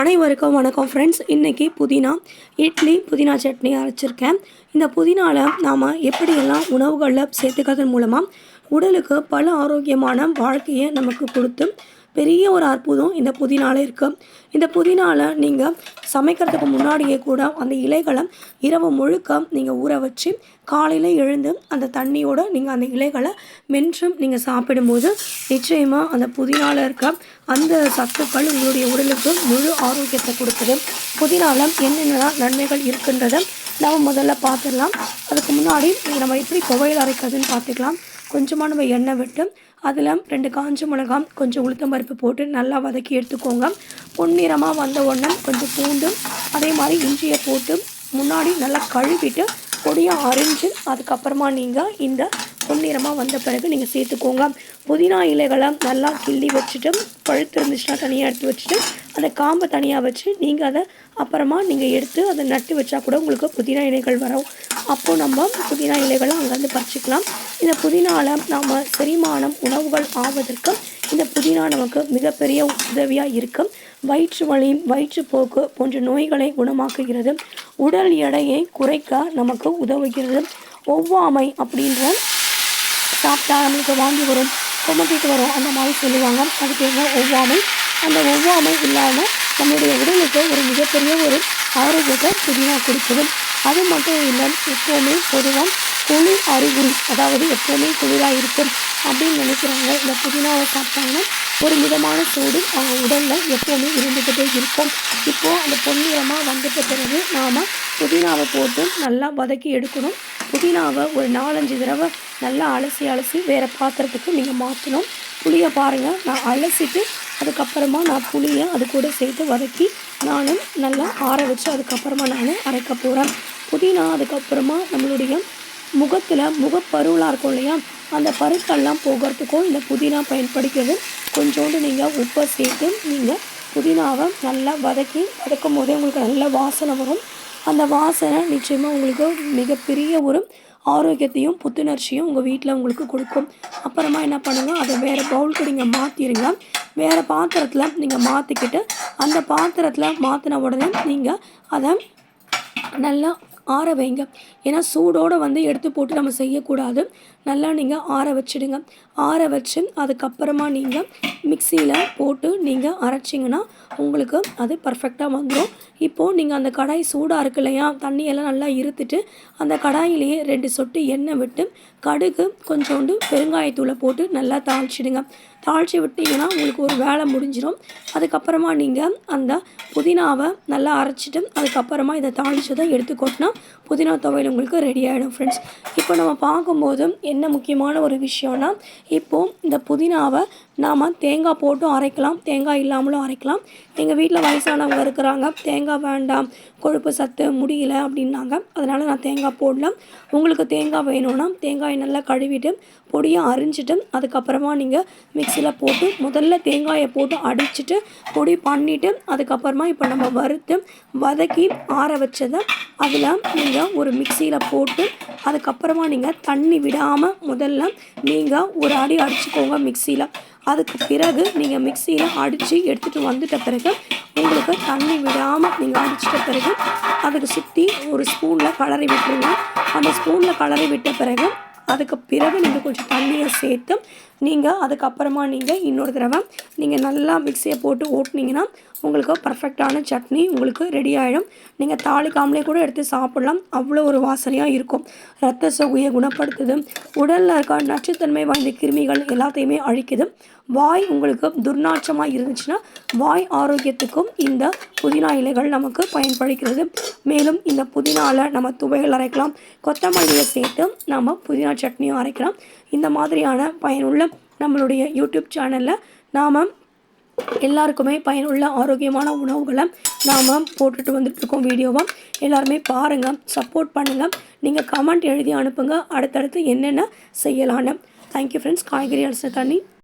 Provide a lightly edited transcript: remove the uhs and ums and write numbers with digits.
அனைவருக்கும் வணக்கம் ஃப்ரெண்ட்ஸ். இன்றைக்கி புதினா இட்லி புதினா சட்னி அரைச்சிருக்கேன். இந்த புதினாவில் நாம் எப்படியெல்லாம் உணவுகளில் சேர்த்துக்கிறதன் மூலமாக உடலுக்கு பல ஆரோக்கியமான வாழ்க்கையை நமக்கு கொடுத்து பெரிய ஒரு அற்புதம் இந்த புதினாவில் இருக்குது. இந்த புதினாவில் நீங்கள் சமைக்கிறதுக்கு முன்னாடியே கூட அந்த இலைகளை இரவு முழுக்க நீங்கள் ஊற வச்சு காலையில் எழுந்து அந்த தண்ணியோடு நீங்கள் அந்த இலைகளை மென்றும் நீங்கள் சாப்பிடும்போது நிச்சயமாக அந்த புதினாவில் இருக்க அந்த சத்துக்கள் உங்களுடைய உடலுக்கு முழு ஆரோக்கியத்தை கொடுக்குது. புதினாவில் என்னென்னலாம் நன்மைகள் இருக்குன்றதை நம்ம முதல்ல பார்த்துடலாம். அதுக்கு முன்னாடி நம்ம எப்படி துவையல் அரைக்கிறதுன்னு பார்த்துக்கலாம். கொஞ்சமாக நம்ம எண்ணெய் விட்டு அதில் 2 காஞ்ச மிளகாய் கொஞ்சம் உளுத்தம் பருப்பு போட்டு நல்லா வதக்கி எடுத்துக்கோங்க. பொன்னிறமாக வந்த உடனே கொஞ்சம் பூண்டு அதே மாதிரி இஞ்சியை போட்டு முன்னாடி நல்லா கழுவிட்டு பொடியாக அரிஞ்சு அதுக்கப்புறமா நீங்கள் இந்த பொன்னிறமாக வந்த பிறகு நீங்கள் சேர்த்துக்கோங்க. புதினா இலைகளை நல்லா கிள்ளி வச்சுட்டு பழுத்து இருந்துச்சுன்னா தனியாக எடுத்து வச்சுட்டு அந்த காம்பை தனியாக வச்சு நீங்கள் அதை அப்புறமா நீங்கள் எடுத்து அதை நட்டு வச்சா கூட உங்களுக்கு புதினா இலைகள் வரும். அப்போது நம்ம புதினா இலைகளை அங்கேருந்து பறிச்சிக்கலாம். இந்த புதினாவில் நாம் செரிமானம் உணவுகள் ஆவதற்கு இந்த புதினா நமக்கு மிகப்பெரிய உதவியாக இருக்கும். வயிற்று வலி வயிற்றுப்போக்கு போன்ற நோய்களை குணமாக்குகிறது. உடல் எடையை குறைக்க நமக்கு உதவுகிறது. ஒவ்வாமை அப்படின்ற சாப்பிட்டா நம்மளுக்கு வாங்கி வரும் குமட்டிட்டு வரும் அந்த மாதிரி சொல்லுவாங்க. அதுக்கு என்ன ஒவ்வாமை. அந்த ஒவ்வாமை இல்லாமல் நம்மளுடைய உடலுக்கு ஒரு மிகப்பெரிய ஒரு ஆரோக்கியத்தை புதினா கொடுக்குது. அது மட்டும் இல்லை, எப்போவுமே பொதுவாக குளிர் அறிகுறி, அதாவது எப்போவுமே குளிராக இருக்கும் அப்படின்னு நினைக்கிறாங்க. இந்த புதினாவை சாப்பிட்டாங்கன்னா ஒரு மிதமான சூடு அவங்க உடலில் எப்போவுமே இருந்துக்கிட்டே இருக்கும். இப்போது அந்த பொன்னிறமாக வந்துட்ட பிறகு நாம் புதினாவை போட்டு நல்லா வதக்கி எடுக்கணும். புதினாவை ஒரு 4-5 தடவை நல்லா அலசி வேறு பாத்திரத்துக்கு நீங்கள் மாற்றணும். புளியை பாருங்கள், நான் அலசிட்டு அதுக்கப்புறமா நான் புளியை அது கூட சேர்த்து வதக்கி நானும் நல்லா ஆற வச்சு அதுக்கப்புறமா நான் அரைக்க போகிறேன். புதினா அதுக்கப்புறமா நம்மளுடைய முகத்தில் முகப்பருவலாக இருக்கும் இல்லையா, அந்த பருக்கெல்லாம் போகிறதுக்கும் இந்த புதினா பயன்படுகிறது. கொஞ்சோண்டு நீங்கள் உப்பை சேர்த்து நீங்கள் புதினாவை நல்லா வதக்கும் போதே உங்களுக்கு நல்ல வாசனை வரும். அந்த வாசனை நிச்சயமாக உங்களுக்கு மிகப்பெரிய ஒரு ஆரோக்கியத்தையும் புத்துணர்ச்சியும் உங்கள் வீட்டில் உங்களுக்கு கொடுக்கும். அப்புறமா என்ன பண்ணுங்கள், அதை வேறு பவுலுக்கு நீங்கள் மாற்றிடுங்க. வேறு பாத்திரத்தில் நீங்கள் மாற்றிக்கிட்டு அந்த பாத்திரத்தில் மாற்றின உடனே நீங்கள் அதை நல்லா ஆற வைங்க. ஏன்னா சூடோடு எடுத்து போட்டு நம்ம செய்யக்கூடாது. நல்லா நீங்கள் ஆற வச்சுடுங்க. ஆற வச்சு அதுக்கப்புறமா நீங்கள் மிக்சியில் போட்டு நீங்கள் அரைச்சிங்கன்னா உங்களுக்கு அது பர்ஃபெக்டாக வந்துடும். இப்போது நீங்கள் அந்த கடாய் சூடாக இருக்கு இல்லையா, தண்ணியெல்லாம் நல்லா இருத்துட்டு அந்த கடாயிலேயே 2 சொட்டு எண்ணெய் விட்டு கடுகு கொஞ்சோண்டு பெருங்காயத்தூளை போட்டு நல்லா தாளிச்சிடுங்க. தாளித்து விட்டிங்கன்னா உங்களுக்கு ஒரு வேலை முடிஞ்சிடும். அதுக்கப்புறமா நீங்கள் அந்த புதினாவை நல்லா அரைச்சிட்டு அதுக்கப்புறமா இதை தாளிச்சதை எடுத்து கொட்டினா புதினா துவையல் உங்களுக்கு ரெடி ஆகிடும். ஃப்ரெண்ட்ஸ், இப்போ நம்ம பார்க்கும்போது என்ன முக்கியமான ஒரு விஷயம்னா, இப்போது இந்த புதினாவை நாம் தேங்காய் போட்டும் அரைக்கலாம், தேங்காய் இல்லாமலும் அரைக்கலாம். எங்கள் வீட்டில் வயசானவங்க இருக்கிறாங்க, தேங்காய் வேண்டாம் கொழுப்பு சத்து முடியல அப்படின்னாங்க, அதனால் நான் தேங்காய் போடல. உங்களுக்கு தேங்காய் வேணும்னா தேங்காயை நல்லா கழுவிட்டு பொடியாக அரிஞ்சிட்டு அதுக்கப்புறமா நீங்கள் மிக்சியில் போட்டு முதல்ல தேங்காயை போட்டு அடிச்சுட்டு பொடி பண்ணிவிட்டு அதுக்கப்புறமா இப்போ நம்ம வறுத்து வதக்கி ஆற வச்சதை அதில் நீங்கள் ஒரு மிக்சியில் போட்டு அதுக்கப்புறமா நீங்கள் தண்ணி விடாமல் முதல்ல நீங்கள் ஒரு அடி அடிச்சுக்கோங்க மிக்சியில். அதுக்கு பிறகு நீங்கள் மிக்சியில் அடித்து எடுத்துகிட்டு வந்துட்ட பிறகு உங்களுக்கு தண்ணி விடாமல் நீங்கள் அடிச்சிட்ட பிறகு அதுக்கு சுற்றி ஒரு ஸ்பூனில் கலரி விட்டுருங்க. அந்த ஸ்பூனில் கலரி விட்ட பிறகு அதுக்கு பிறகு நீங்கள் கொஞ்சம் தண்ணியை சேர்த்து நீங்கள் அதுக்கப்புறமா நீங்கள் இன்னொரு தடவை நீங்கள் நல்லா மிக்சியை போட்டு ஓட்டினீங்கன்னா உங்களுக்கு பர்ஃபெக்டான சட்னி உங்களுக்கு ரெடி ஆகிடும். நீங்கள் தாளிக்காமலே கூட எடுத்து சாப்பிட்லாம், அவ்வளோ ஒரு வாசனையாக இருக்கும். இரத்த சோகையை குணப்படுத்துது, உடலில் இருக்க நச்சுத்தன்மை வாய்ந்த கிருமிகள் எல்லாத்தையுமே அழிக்குது. வாய் உங்களுக்கு துர்நாற்றமாக இருந்துச்சுன்னா வாய் ஆரோக்கியத்துக்கும் இந்த புதினா இலைகள் நமக்கு பயன்படுகிறது. மேலும் இந்த புதினாவில் நம்ம துவையல் அரைக்கலாம், கொத்தமல்லியை சேர்த்து நம்ம புதினா சட்னியும் அரைக்கலாம். இந்த மாதிரியான பயனுள்ள நம்மளுடைய யூடியூப் சேனலில் நாம் எல்லாருக்குமே பயனுள்ள ஆரோக்கியமான உணவுகளை நாம் போட்டுட்டு வந்துட்டுருக்கோம் வீடியோவாக. எல்லாருமே பாருங்கள், சப்போர்ட் பண்ணுங்கள். நீங்கள் கமெண்ட் எழுதி அனுப்புங்க அடுத்தடுத்து என்னென்ன செய்யலான்னு. Thank you friends. காய்கறி அலசின தண்ணி